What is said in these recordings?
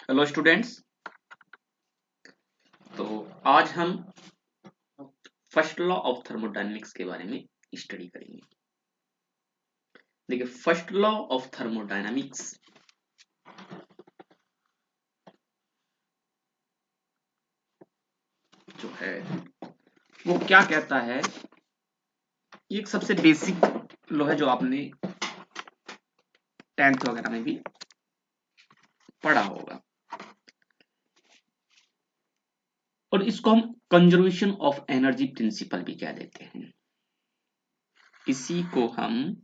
Hello students. तो आज हम फर्स्ट लॉ ऑफ थर्मोडायनेमिक्स के बारे में स्टडी करेंगे। देखिए, फर्स्ट लॉ ऑफ थर्मोडायनेमिक्स जो है वो क्या कहता है। ये एक सबसे बेसिक लॉ है जो आपने 10th वगैरह में भी पढ़ा होगा, और इसको हम कंजर्वेशन ऑफ एनर्जी प्रिंसिपल भी कह देते हैं। इसी को हम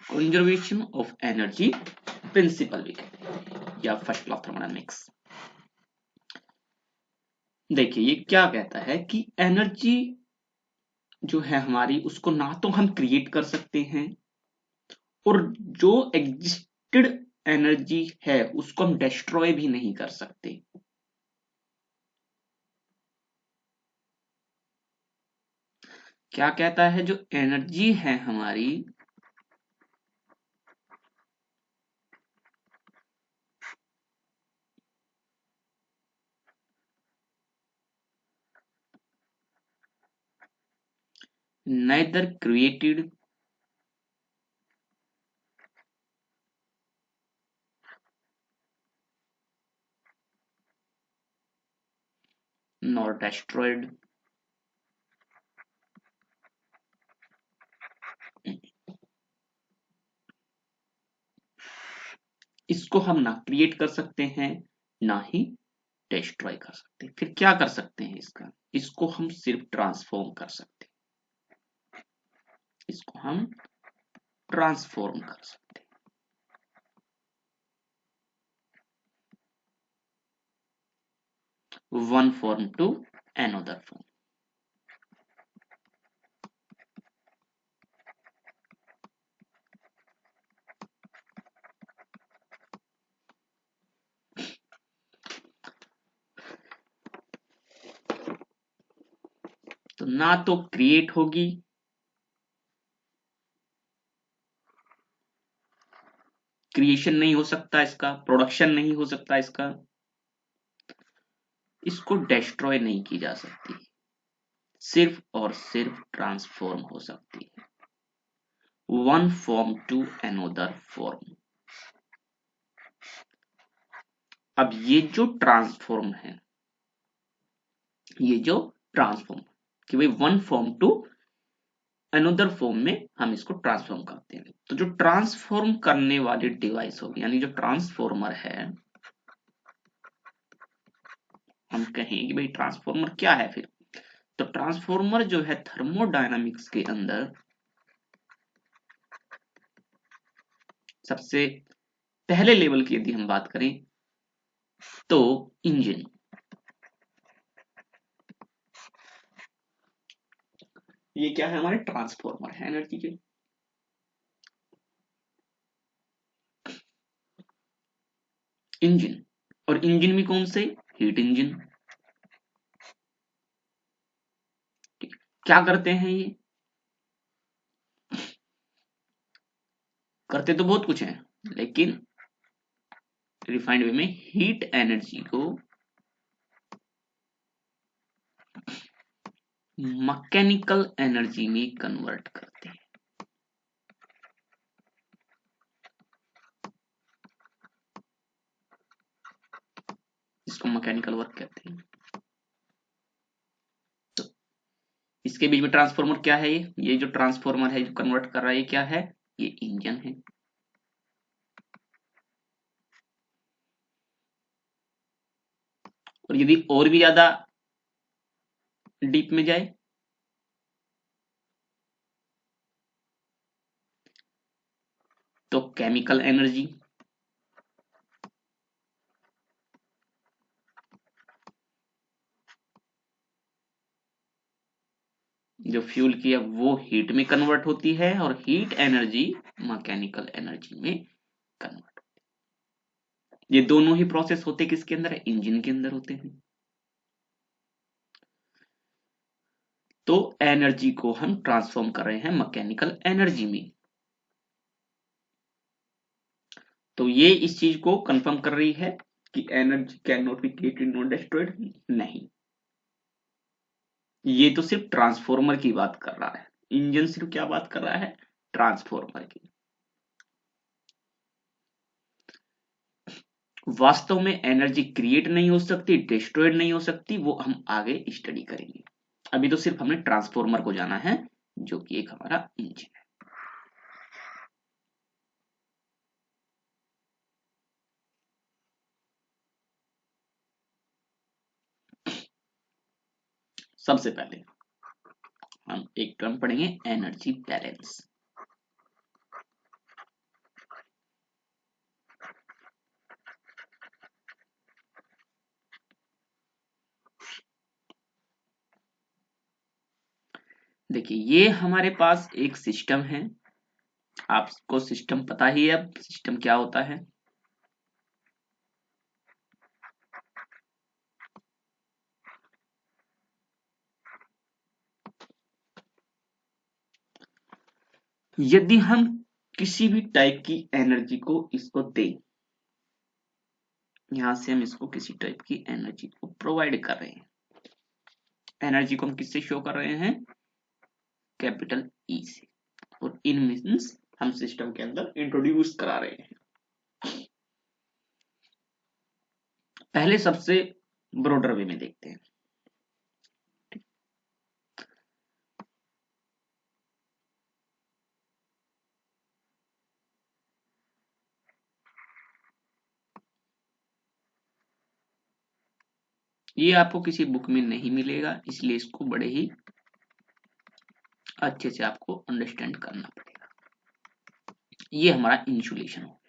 कंजर्वेशन ऑफ एनर्जी प्रिंसिपल भी कहते हैं, या फर्स्ट लॉ ऑफ थर्मोडायनेमिक्स। देखिए, ये क्या कहता है कि एनर्जी जो है हमारी, उसको ना तो हम क्रिएट कर सकते हैं, और जो एग्जिस्टेड एनर्जी है उसको हम डिस्ट्रॉय भी नहीं कर सकते। क्या कहता है, जो एनर्जी है हमारी, neither created nor destroyed इसको हम ना क्रिएट कर सकते हैं, ना ही डिस्ट्रॉय कर सकते। फिर क्या कर सकते हैं इसको हम सिर्फ ट्रांसफॉर्म कर सकते हैं। इसको हम ट्रांसफॉर्म कर सकते हैं। One form to another form. तो ना तो क्रिएट होगी, क्रिएशन नहीं हो सकता इसका, प्रोडक्शन नहीं हो सकता इसका, इसको डिस्ट्रॉय नहीं की जा सकती, सिर्फ और सिर्फ ट्रांसफॉर्म हो सकती है, one form to another form. अब ये जो ट्रांसफॉर्म है, ये जो ट्रांसफॉर्म कि भाई one form to another form में हम इसको ट्रांसफॉर्म करते हैं, तो जो ट्रांसफॉर्म करने वाली डिवाइस होगी, यानी जो ट्रांसफॉर्मर है, हम कहें कि भाई ट्रांसफॉर्मर क्या है फिर। तो ट्रांसफॉर्मर जो है थर्मोडायनामिक्स के अंदर सबसे पहले लेवल की यदि हम बात करें तो इंजन। ये क्या है, हमारे ट्रांसफॉर्मर है एनर्जी के। इंजन, और इंजन भी कौन से, हीट इंजन। क्या करते हैं ये, करते तो बहुत कुछ है, लेकिन रिफाइंड वे में हीट एनर्जी को मैकेनिकल एनर्जी में कन्वर्ट करते हैं। इसको मैकेनिकल वर्क कहते हैं। तो इसके बीच में ट्रांसफॉर्मर क्या है, ये जो ट्रांसफॉर्मर है जो कन्वर्ट कर रहा है, ये क्या है, ये इंजन है। और यदि और भी ज्यादा डीप में जाए तो केमिकल एनर्जी, जो फ्यूल की है वो हीट में कन्वर्ट होती है और हीट एनर्जी मैकेनिकल एनर्जी में कन्वर्ट होती है। ये दोनों ही प्रोसेस होते किसके अंदर है? इंजन के अंदर होते हैं। तो एनर्जी को हम ट्रांसफॉर्म कर रहे हैं मैकेनिकल एनर्जी में। तो ये इस चीज को कंफर्म कर रही है कि energy can not be created not destroyed. नहीं, ये तो सिर्फ ट्रांसफॉर्मर की बात कर रहा है। इंजन सिर्फ क्या बात कर रहा है? ट्रांसफॉर्मर की। वास्तव में एनर्जी क्रिएट नहीं हो सकती, डिस्ट्रॉयड नहीं हो सकती, वो हम आगे स्टडी करेंगे। अभी तो सिर्फ हमने ट्रांसफॉर्मर को जाना है, जो कि एक हमारा इंजन है। सबसे पहले हम एक टर्म पढ़ेंगे, एनर्जी बैलेंस। देखिए, ये हमारे पास एक सिस्टम है। आपको सिस्टम पता ही है, अब सिस्टम क्या होता है। यदि हम किसी भी टाइप की एनर्जी को इसको दें, यहां से हम इसको किसी टाइप की एनर्जी को प्रोवाइड कर रहे हैं। एनर्जी को हम किससे शो कर रहे हैं? कैपिटल ई से। और इन मीन्स हम सिस्टम के अंदर इंट्रोड्यूस करा रहे हैं। पहले सबसे ब्रॉडर वे में देखते हैं। ये आपको किसी बुक में नहीं मिलेगा, इसलिए इसको बड़े ही अच्छे से आपको अंडरस्टैंड करना पड़ेगा। ये हमारा इंसुलेशन हो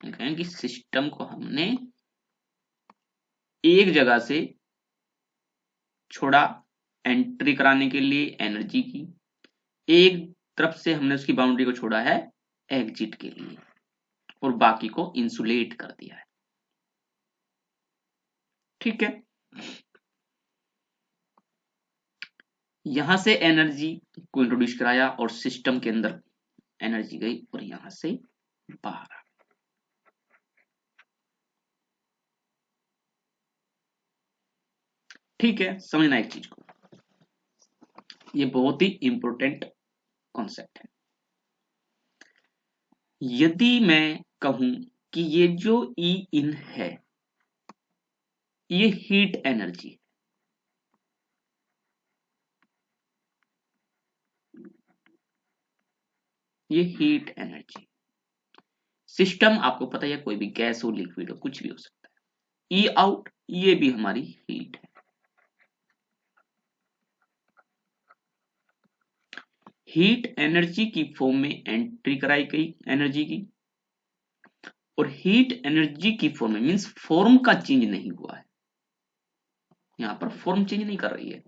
गया कि सिस्टम को हमने एक जगह से छोड़ा एंट्री कराने के लिए एनर्जी की, एक तरफ से हमने उसकी बाउंड्री को छोड़ा है एग्जिट के लिए, और बाकी को इंसुलेट कर दिया है। ठीक है, यहां से एनर्जी को इंट्रोड्यूस कराया और सिस्टम के अंदर एनर्जी गई और यहां से बाहर आ। ठीक है, समझना एक चीज को, ये बहुत ही इंपॉर्टेंट कॉन्सेप्ट है। यदि मैं कहूं कि ये जो ई इन है ये हीट एनर्जी, ये हीट एनर्जी। सिस्टम आपको पता है कोई भी गैस हो, लिक्विड हो, कुछ भी हो सकता है। ई आउट ये भी हमारी हीट है। हीट एनर्जी की फॉर्म में एंट्री कराई गई एनर्जी की, और हीट एनर्जी की फॉर्म में मींस फॉर्म का चेंज नहीं हुआ है, यहां पर फॉर्म चेंज नहीं कर रही है,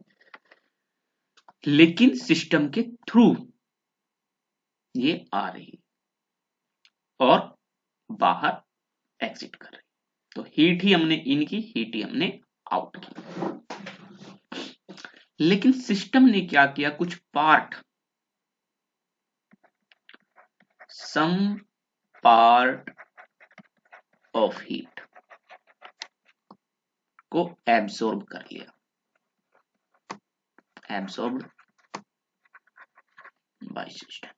लेकिन सिस्टम के थ्रू ये आ रही और बाहर एग्जिट कर रही। तो हीट ही हमने इन की, हीट ही हमने आउट की। लेकिन सिस्टम ने क्या किया, कुछ part, some part of heat को एब्सॉर्ब कर लिया, एब्सॉर्ब्ड बाय सिस्टम।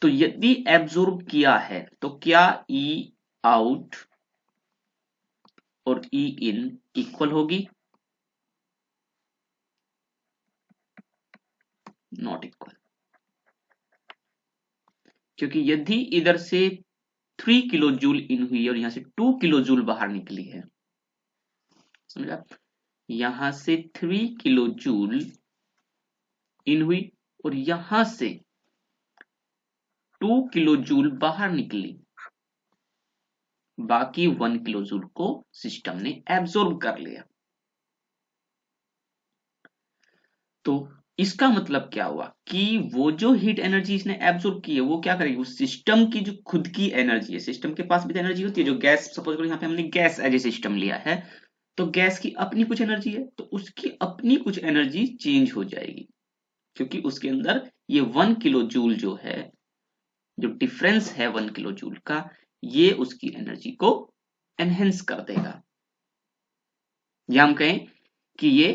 तो यदि एब्सॉर्ब किया है तो क्या ई आउट और ई इन इक्वल होगी? नॉट इक्वल, क्योंकि यदि इधर से 3 किलो जूल इन हुई है और यहां से 2 किलो जूल बाहर निकली है, समझा? यहां से 3 किलो जूल इन हुई और यहां से 2 किलो जूल बाहर निकली, बाकी 1 किलो जूल को सिस्टम ने एब्जॉर्ब कर लिया। तो इसका मतलब क्या हुआ कि वो जो हीट एनर्जी इसने एब्जॉर्ब की है वो क्या करेगी, वो सिस्टम की जो खुद की एनर्जी है, सिस्टम के पास भी तो एनर्जी होती है, जो गैस, सपोज करो यहाँ पे हमने गैस एज ए सिस्टम लिया है, तो गैस की अपनी कुछ एनर्जी है, तो उसकी अपनी कुछ एनर्जी चेंज हो जाएगी, क्योंकि उसके अंदर ये 1 किलो जूल जो है, जो डिफरेंस है 1 किलो जूल का, ये उसकी एनर्जी को एनहेंस कर देगा, या हम कहें कि ये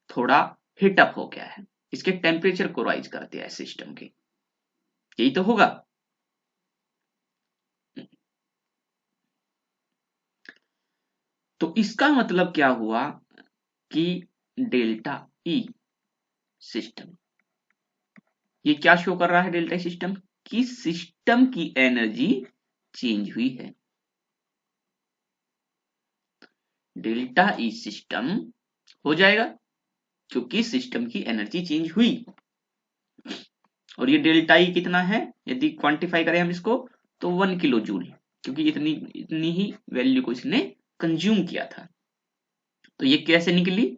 थोड़ा हीटअप हो गया है, इसके टेम्परेचर को राइज कर दिया है सिस्टम के, यही तो होगा। तो इसका मतलब क्या हुआ कि डेल्टा ई सिस्टम, ये क्या शो कर रहा है डेल्टा ई सिस्टम, कि सिस्टम की एनर्जी चेंज हुई है। डेल्टा ई सिस्टम हो जाएगा क्योंकि सिस्टम की एनर्जी चेंज हुई, और ये डेल्टा ई कितना है, यदि क्वांटिफाई करें हम इसको, तो 1 किलो जूल, क्योंकि इतनी इतनी ही वैल्यू को इसने कंज्यूम किया था। तो ये कैसे निकली,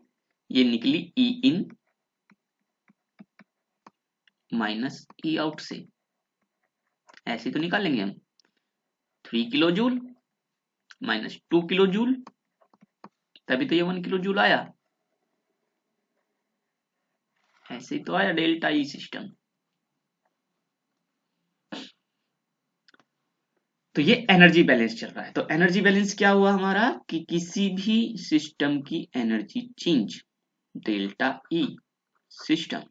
ये निकली ई इन माइनस ई आउट से, ऐसे तो निकालेंगे हम, 3 kilo joule minus 2 kilo joule, तभी तो ये 1 किलो जूल आया, ऐसे ही तो आया डेल्टा ई सिस्टम। तो ये एनर्जी बैलेंस चल रहा है, तो एनर्जी बैलेंस क्या हुआ हमारा कि किसी भी सिस्टम की energy change delta E system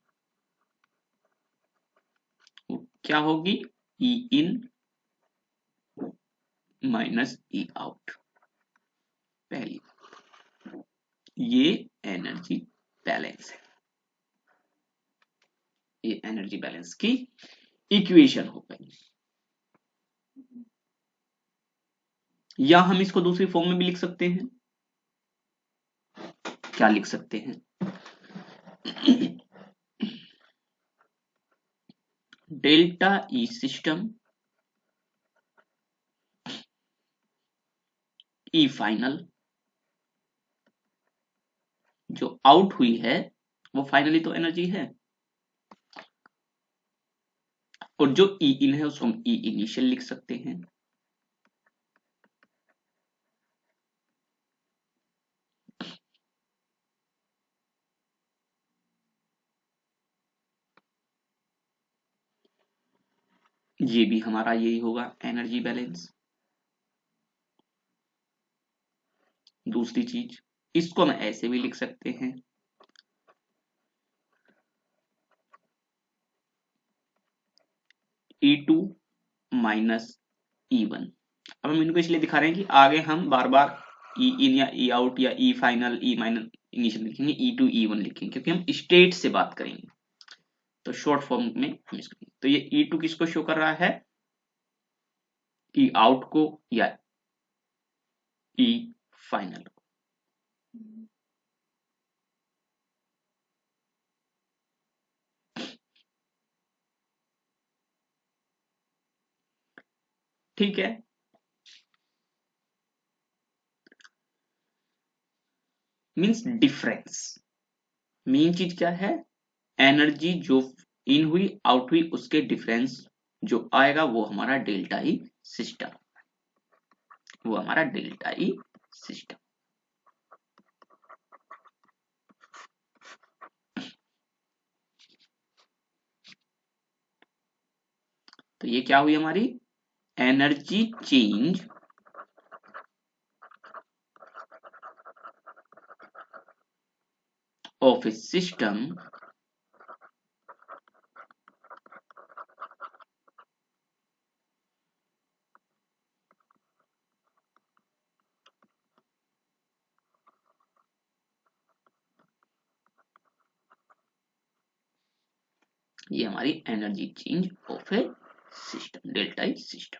क्या होगी, ई इन माइनस ई आउट, पहली, ये एनर्जी बैलेंस है, ये एनर्जी बैलेंस की इक्वेशन हो गई। या हम इसको दूसरी फॉर्म में भी लिख सकते हैं, क्या लिख सकते हैं, डेल्टा ई सिस्टम ई फाइनल, जो आउट हुई है वो फाइनली तो एनर्जी है, और जो ई इन है उसको हम ई इनिशियल लिख सकते हैं। ये भी हमारा यही होगा एनर्जी बैलेंस। दूसरी चीज, इसको मैं ऐसे भी लिख सकते हैं, E2 माइनस E1। अब हम इनको इसलिए दिखा रहे हैं कि आगे हम बार बार ई इन या ई आउट या ई फाइनल ई माइनस इनिशियल लिखेंगे, E2 E1 लिखेंगे, क्योंकि हम स्टेट से बात करेंगे, तो शॉर्ट फॉर्म में हम इसको, तो ये E2 किसको शो कर रहा है, ई आउट को या ई फाइनल को। ठीक है, मींस डिफरेंस, मेन चीज क्या है, एनर्जी जो इन हुई आउट हुई उसके डिफरेंस जो आएगा वो हमारा डेल्टा ई सिस्टम, वो हमारा डेल्टा ई सिस्टम। तो ये क्या हुई हमारी energy change of A system ये हमारी energy change of A system, delta E system.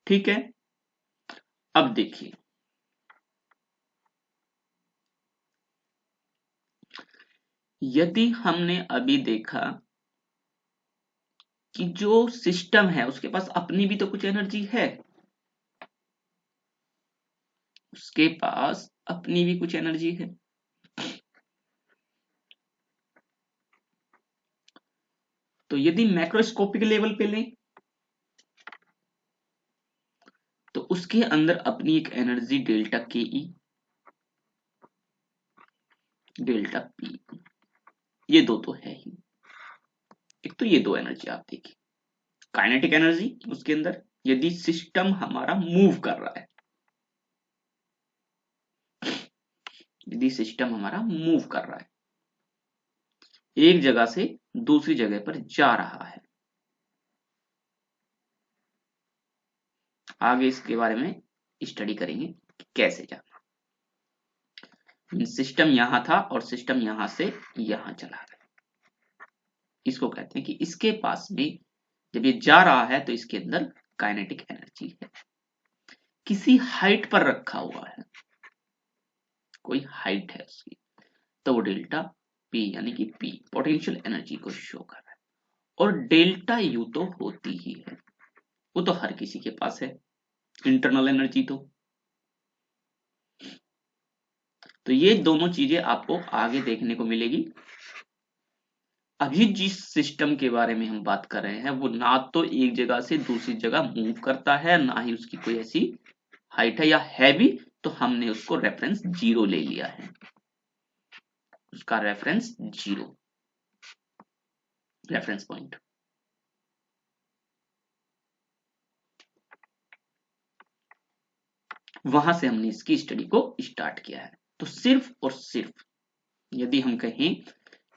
ठीक है, अब देखिए यदि हमने अभी देखा कि जो सिस्टम है उसके पास अपनी भी तो कुछ एनर्जी है, उसके पास अपनी भी कुछ एनर्जी है। तो यदि मैक्रोस्कोपिक लेवल पे लें तो उसके अंदर अपनी एक एनर्जी डेल्टा के ई, डेल्टा पी, ये दो तो है ही। एक तो ये दो एनर्जी आप देखिए, काइनेटिक एनर्जी उसके अंदर, यदि सिस्टम हमारा मूव कर रहा है, यदि सिस्टम हमारा मूव कर रहा है, एक जगह से दूसरी जगह पर जा रहा है। आगे इसके बारे में स्टडी करेंगे कि कैसे जाना। सिस्टम यहां था और सिस्टम यहां से यहां चला गया, इसको कहते हैं कि इसके पास भी जब ये जा रहा है तो इसके अंदर काइनेटिक एनर्जी है। किसी हाइट पर रखा हुआ है, कोई हाइट है उसकी, तो वो डेल्टा पी यानी कि पी पोटेंशियल एनर्जी को शो कर रहा है। और डेल्टा यू तो होती ही है, वो तो हर किसी के पास है, इंटरनल एनर्जी। तो ये दोनों चीजें आपको आगे देखने को मिलेगी। अभी जिस सिस्टम के बारे में हम बात कर रहे हैं वो ना तो एक जगह से दूसरी जगह मूव करता है, ना ही उसकी कोई ऐसी हाइट है, या है भी तो हमने उसको रेफरेंस जीरो ले लिया है, उसका रेफरेंस जीरो, रेफरेंस पॉइंट। वहां से हमने इसकी स्टडी को स्टार्ट किया है। तो सिर्फ और सिर्फ यदि हम कहें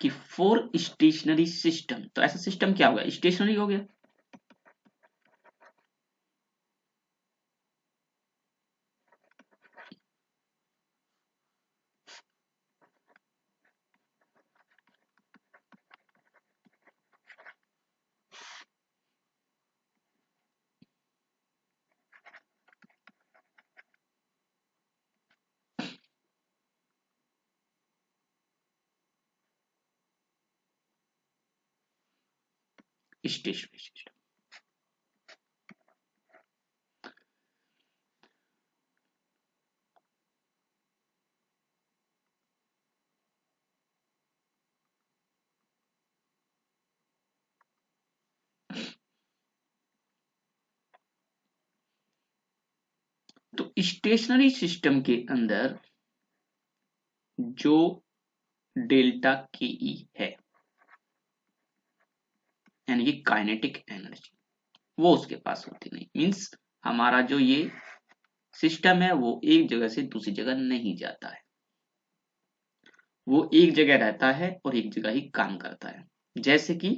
कि फॉर स्टेशनरी सिस्टम, तो ऐसा सिस्टम क्या होगा, स्टेशनरी हो गया। Stationary system. तो स्टेशनरी सिस्टम के अंदर जो डेल्टा के ई है यानी कि काइनेटिक एनर्जी, वो उसके पास होती नहीं। मींस हमारा जो ये सिस्टम है वो एक जगह से दूसरी जगह नहीं जाता है, वो एक जगह रहता है और एक जगह ही काम करता है। जैसे कि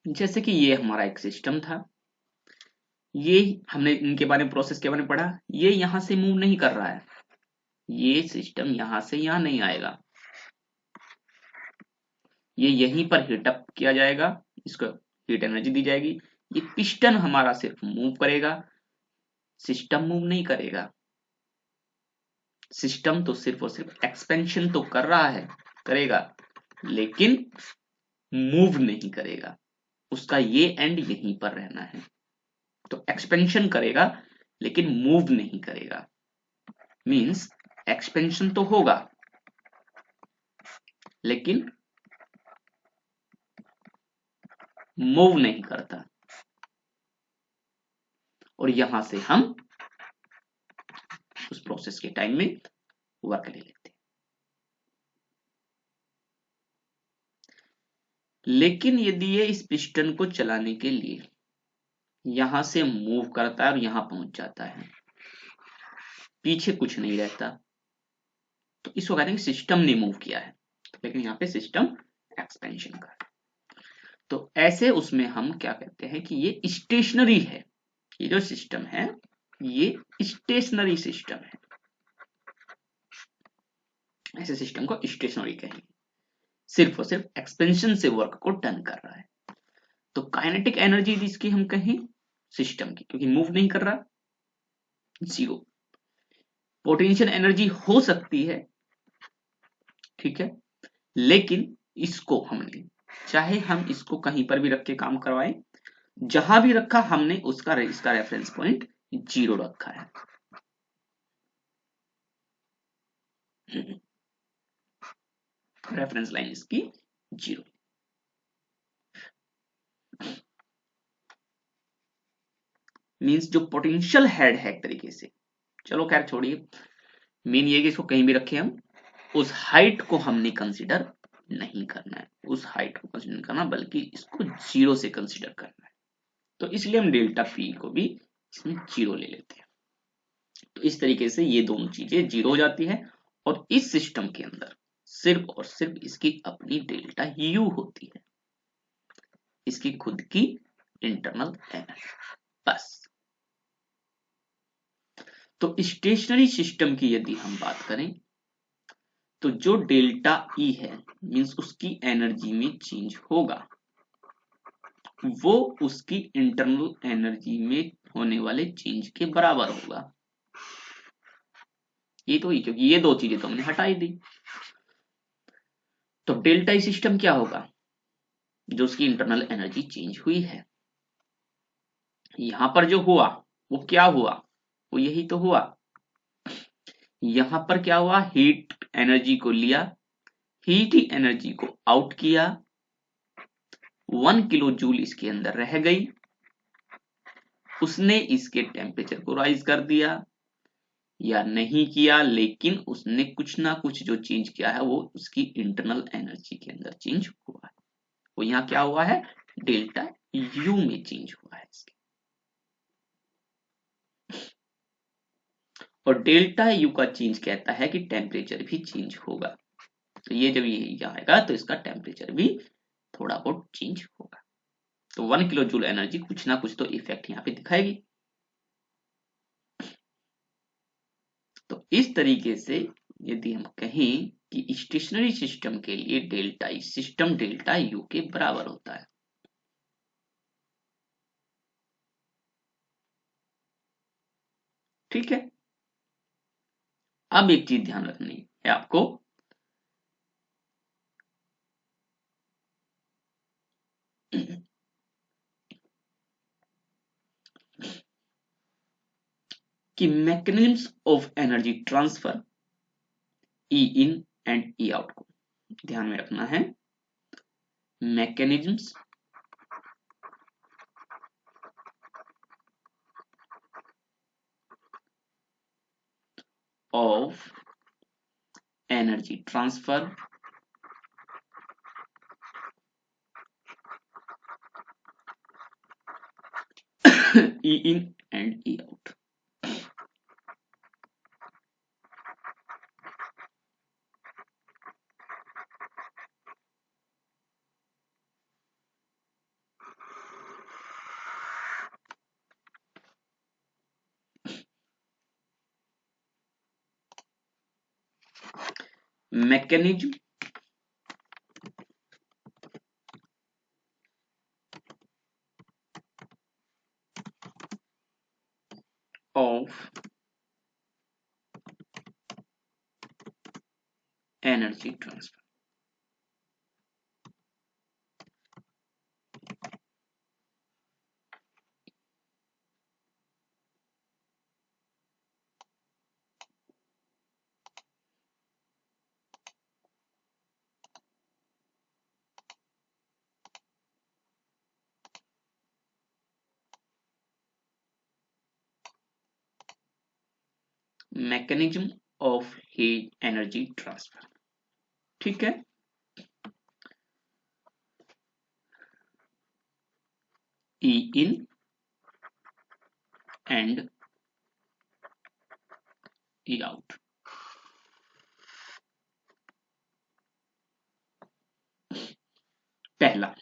जैसे कि ये हमारा एक सिस्टम था, ये हमने इनके बारे में, प्रोसेस के बारे में पढ़ा, ये यहां से मूव नहीं कर रहा है, ये सिस्टम यहां से यहां नहीं आएगा, ये यहीं पर हीट अप किया जाएगा, इसको हीट एनर्जी दी जाएगी। ये पिस्टन हमारा सिर्फ मूव करेगा, सिस्टम मूव नहीं करेगा। सिस्टम तो सिर्फ और सिर्फ एक्सपेंशन तो कर रहा है, करेगा, लेकिन मूव नहीं करेगा, उसका ये एंड यहीं पर रहना है। तो एक्सपेंशन करेगा लेकिन मूव नहीं करेगा। मींस एक्सपेंशन तो होगा लेकिन मूव नहीं करता। और यहां से हम उस प्रोसेस के टाइम में वर्क ले लेते हैं। लेकिन यदि ये इस पिस्टन को चलाने के लिए यहां से मूव करता है और यहां पहुंच जाता है, पीछे कुछ नहीं रहता, तो इसको कहते हैं सिस्टम ने मूव किया है, लेकिन यहाँ पे सिस्टम एक्सपेंशन का है। तो ऐसे उसमें हम क्या कहते हैं कि ये स्टेशनरी है, ये जो सिस्टम है ये स्टेशनरी सिस्टम है, ऐसे सिस्टम को स्टेशनरी कहेंगे, सिर्फ और सिर्फ एक्सपेंशन से वर्क को डन कर रहा है। तो काइनेटिक एनर्जी इसकी हम कहें सिस्टम की, क्योंकि मूव नहीं कर रहा, जीरो। पोटेंशियल एनर्जी हो सकती है, ठीक है, लेकिन इसको हमने, चाहे हम इसको कहीं पर भी रख के काम करवाएं, जहां भी रखा हमने उसका इसका रेफरेंस पॉइंट जीरो रखा है। रेफरेंस लाइन इसकी जीरो। मींस जो पोटेंशियल हेड है एक तरीके से, चलो खैर छोड़िए, मेन ये कि इसको कहीं भी रखे हम, उस हाइट को हमने कंसीडर नहीं करना है, उस हाइट को कंसीडर नहीं करना, बल्कि इसको जीरो से कंसीडर करना है। तो इसलिए हम डेल्टा पी को भी इसमें जीरो ले लेते हैं। तो इस तरीके से ये दोनों चीजें जीरो हो जाती है, और इस सिस्टम के अंदर सिर्फ और सिर्फ इसकी अपनी डेल्टा यू होती है, इसकी खुद की इंटरनल एनर्जी, बस। तो स्टेशनरी सिस्टम की यदि हम बात करें, तो जो डेल्टा ई है मींस उसकी एनर्जी में चेंज होगा, वो उसकी इंटरनल एनर्जी में होने वाले चेंज के बराबर होगा। ये तो ही, क्योंकि ये दो चीजें तो हमने हटाई दी। तो डेल्टा ई सिस्टम क्या होगा, जो उसकी इंटरनल एनर्जी चेंज हुई है। यहां पर जो हुआ वो क्या हुआ, वो यही तो हुआ। यहां पर क्या हुआ, हीट एनर्जी को लिया, हीट ही एनर्जी को आउट किया, 1 किलो जूल इसके अंदर रह गई, उसने इसके टेम्परेचर को राइज कर दिया या नहीं किया, लेकिन उसने कुछ ना कुछ जो चेंज किया है वो उसकी इंटरनल एनर्जी के अंदर चेंज हुआ है। वो यहाँ क्या हुआ है, डेल्टा यू में चेंज हुआ है इसके। और डेल्टा यू का चेंज कहता है कि टेम्परेचर भी चेंज होगा। तो ये जब ये आएगा तो इसका टेम्परेचर भी थोड़ा बहुत चेंज होगा। तो 1 किलो जूल एनर्जी कुछ ना कुछ तो इफेक्ट यहाँ पे दिखाएगी। तो इस तरीके से यदि हम कहें कि स्टेशनरी सिस्टम के लिए delta E system delta U के बराबर होता है। ठीक है, अब एक चीज ध्यान रखनी है आपको, कि mechanisms of energy transfer E in and E out को ध्यान में रखना है। Mechanisms of energy transfer E in and E out. mechanism of energy transfer। Mechanism of heat energy transfer. ठीक है, ई इन एंड ई आउट। पहला,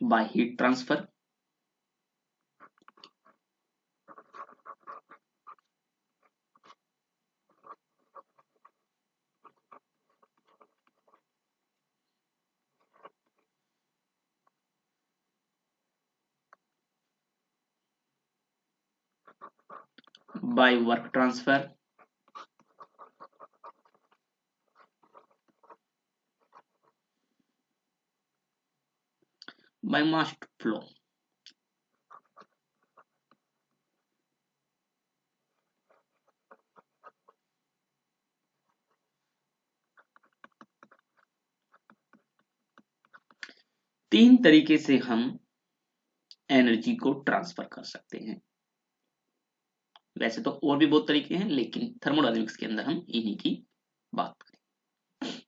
by heat transfer, by work transfer, by mass flow. तीन तरीके से हम energy को transfer कर सकते हैं। वैसे तो और भी बहुत तरीके हैं, लेकिन थर्मोडायनेमिक्स के अंदर हम इन्हीं की बात करें।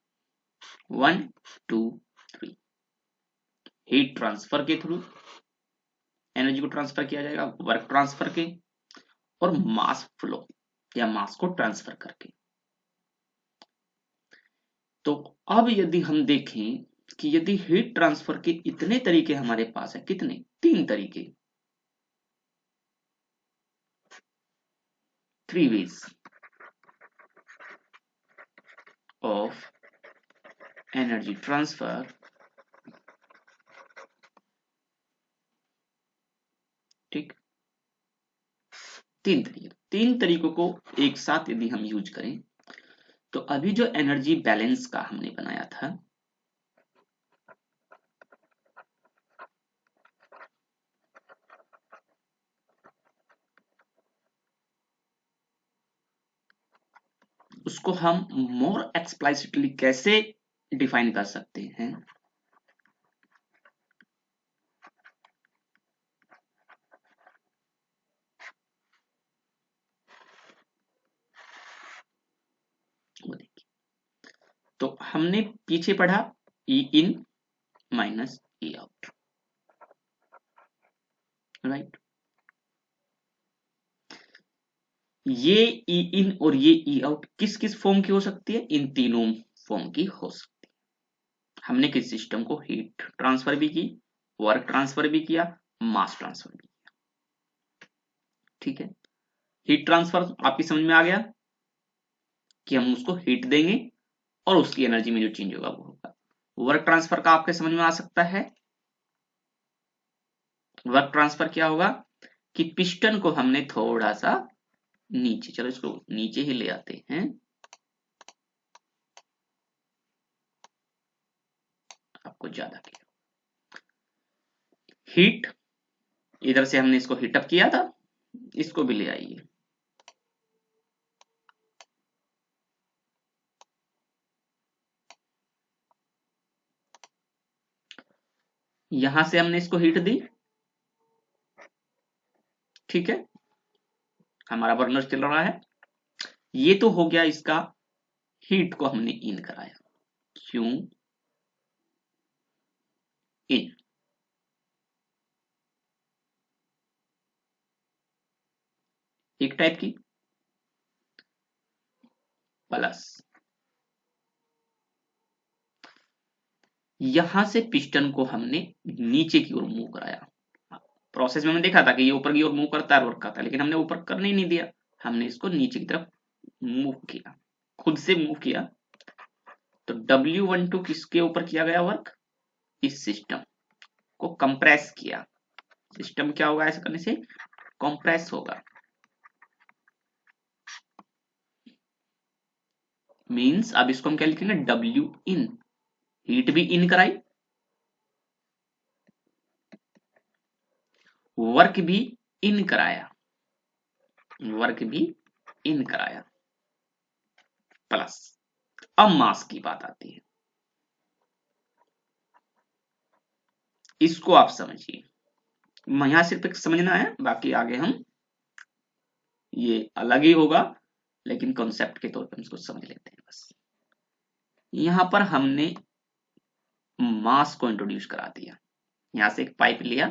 1 2 3। हीट ट्रांसफर के थ्रू एनर्जी को ट्रांसफर किया जाएगा, वर्क ट्रांसफर के, और मास फ्लो या मास को ट्रांसफर करके। तो अब यदि हम देखें कि यदि हीट ट्रांसफर के इतने तरीके हमारे पास है, कितने? तीन तरीके, 3 ways of energy transfer। ठीक, तीन तरीकों को एक साथ यदि हम यूज करें, तो अभी जो एनर्जी बैलेंस का हमने बनाया था, उसको हम मोर एक्सप्लाइसिटली कैसे डिफाइन कर सकते हैं? वो देखिए, तो हमने पीछे पढ़ा ई इन माइनस ई आउट, राइट। ये ई इन और ये ई आउट किस किस फॉर्म की हो सकती है? इन तीनों फॉर्म की हो सकती है। हमने किस सिस्टम को हीट ट्रांसफर भी की, वर्क ट्रांसफर भी किया, मास ट्रांसफर भी किया। ठीक है, हीट ट्रांसफर आपकी समझ में आ गया कि हम उसको हीट देंगे और उसकी एनर्जी में जो चेंज होगा वो होगा। वर्क ट्रांसफर का आपके समझ में आ सकता है। वर्क ट्रांसफर क्या होगा कि पिस्टन को हमने थोड़ा सा नीचे, चलो इसको नीचे ही ले आते हैं, आपको ज्यादा क्लियर। हीट, इधर से हमने इसको हीटअप किया था, इसको भी ले आइए। यहां से हमने इसको हीट दी, ठीक है, हमारा बर्नर चल रहा है। ये तो हो गया इसका, हीट को हमने इन कराया, क्यों इन। एक टाइप की, प्लस यहां से पिस्टन को हमने नीचे की ओर मूव कराया। प्रोसेस में हमने देखा था कि ये ऊपर की ओर मूव करता है और वर्क करता है, लेकिन हमने ऊपर करने ही नहीं दिया, हमने इसको नीचे की तरफ मूव किया, खुद से मूव किया। तो W12 किसके ऊपर किया गया वर्क? इस सिस्टम को कंप्रेस किया। सिस्टम क्या होगा ऐसा करने से? कंप्रेस होगा। मींस अब इसको हम क्या लिखेंगे? W इन, हीट भी इन कराई, वर्क भी इन कराया, वर्क भी इन कराया, प्लस अब मास की बात आती है, इसको आप समझिए। यहाँ सिर्फ एक समझना है, बाकी आगे हम ये अलग ही होगा, लेकिन कॉन्सेप्ट के तौर पर हम इसको समझ लेते हैं बस। यहाँ पर हमने मास को इंट्रोड्यूस करा दिया, यहां से एक पाइप लिया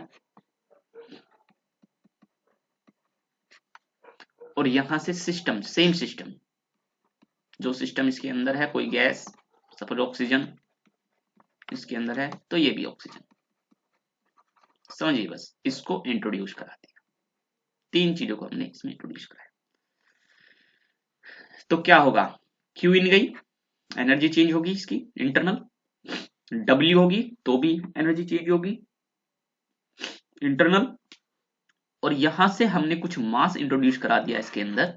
और यहां से सिस्टम, सेम सिस्टम, जो सिस्टम इसके अंदर है, कोई गैस सपोज ऑक्सीजन इसके अंदर है, तो ये भी ऑक्सीजन, समझिए बस, इसको इंट्रोड्यूस करा दिया। तीन चीजों को हमने इसमें इंट्रोड्यूस कराया। तो क्या होगा, क्यू इन गई, एनर्जी चेंज होगी इसकी इंटरनल, डब्ल्यू होगी तो भी एनर्जी चेंज होगी इंटरनल, और यहां से हमने कुछ मास इंट्रोड्यूस करा दिया इसके अंदर,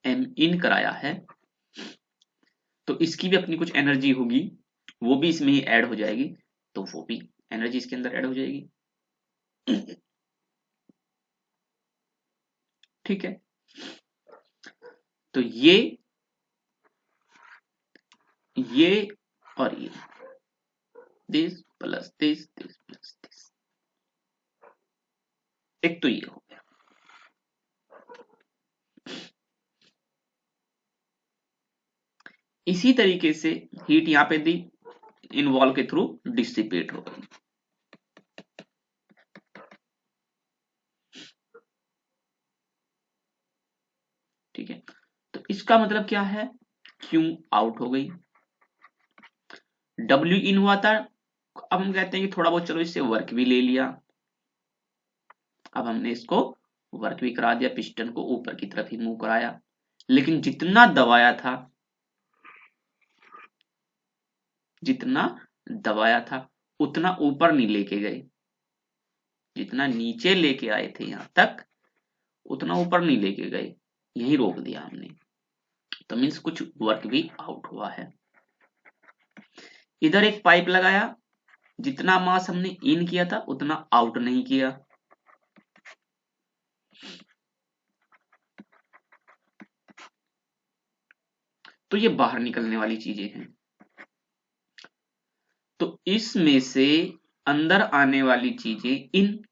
एम इन कराया है, तो इसकी भी अपनी कुछ एनर्जी होगी, वो भी इसमें ही ऐड हो जाएगी, तो वो भी एनर्जी इसके अंदर ऐड हो जाएगी। ठीक है, तो ये और ये, this plus this plus this, एक तो ये हो गया। इसी तरीके से हीट यहां पे दी, इन्वॉल्व के थ्रू डिसिपेट हो गई। ठीक है, तो इसका मतलब क्या है, क्यू आउट हो गई, डब्ल्यू इन हुआ था, अब हम कहते हैं कि थोड़ा बहुत चलो इससे वर्क भी ले लिया, अब हमने इसको वर्क भी करा दिया, पिस्टन को ऊपर की तरफ ही मूव कराया, लेकिन जितना दबाया था, जितना दबाया था उतना ऊपर नहीं लेके गए, जितना नीचे लेके आए थे यहां तक, उतना ऊपर नहीं लेके गए, यही रोक दिया हमने, तो मीन्स कुछ वर्क भी आउट हुआ है। इधर एक पाइप लगाया, जितना मास हमने इन किया था उतना आउट नहीं किया, तो ये बाहर निकलने वाली चीजें हैं। तो इसमें से अंदर आने वाली चीजें इन,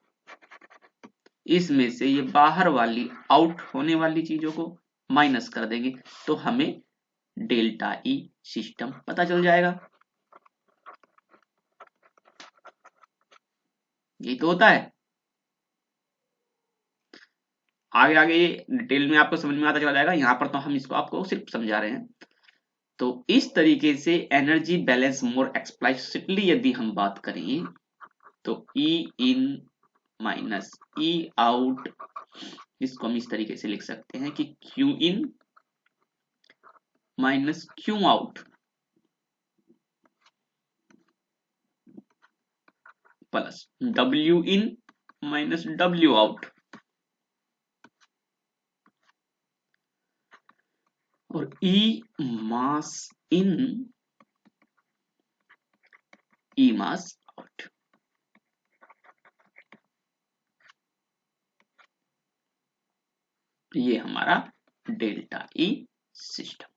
इसमें से ये बाहर वाली आउट होने वाली चीजों को माइनस कर देंगे, तो हमें डेल्टा ई सिस्टम पता चल जाएगा। यही तो होता है, आगे आगे ये डिटेल में आपको समझ में आता चला जाएगा, यहां पर तो हम इसको आपको सिर्फ समझा रहे हैं। तो इस तरीके से एनर्जी बैलेंस मोर एक्सप्लाइसिटली यदि हम बात करें, तो ई इन माइनस ई आउट, इसको हम इस तरीके से लिख सकते हैं कि Q in minus Q out plus W in minus W out, और ई मास इन ई मास आउट। ये हमारा डेल्टा ई सिस्टम।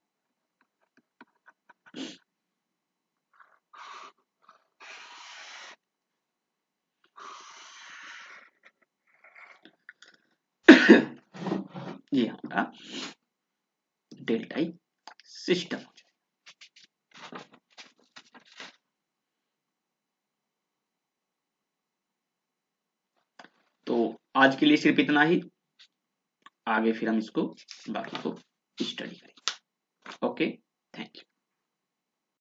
ये हमारा डेल्टा ई सिस्टम। तो आज के लिए सिर्फ इतना ही, आगे फिर हम इसको बाकी को स्टडी करेंगे। Okay, thank you.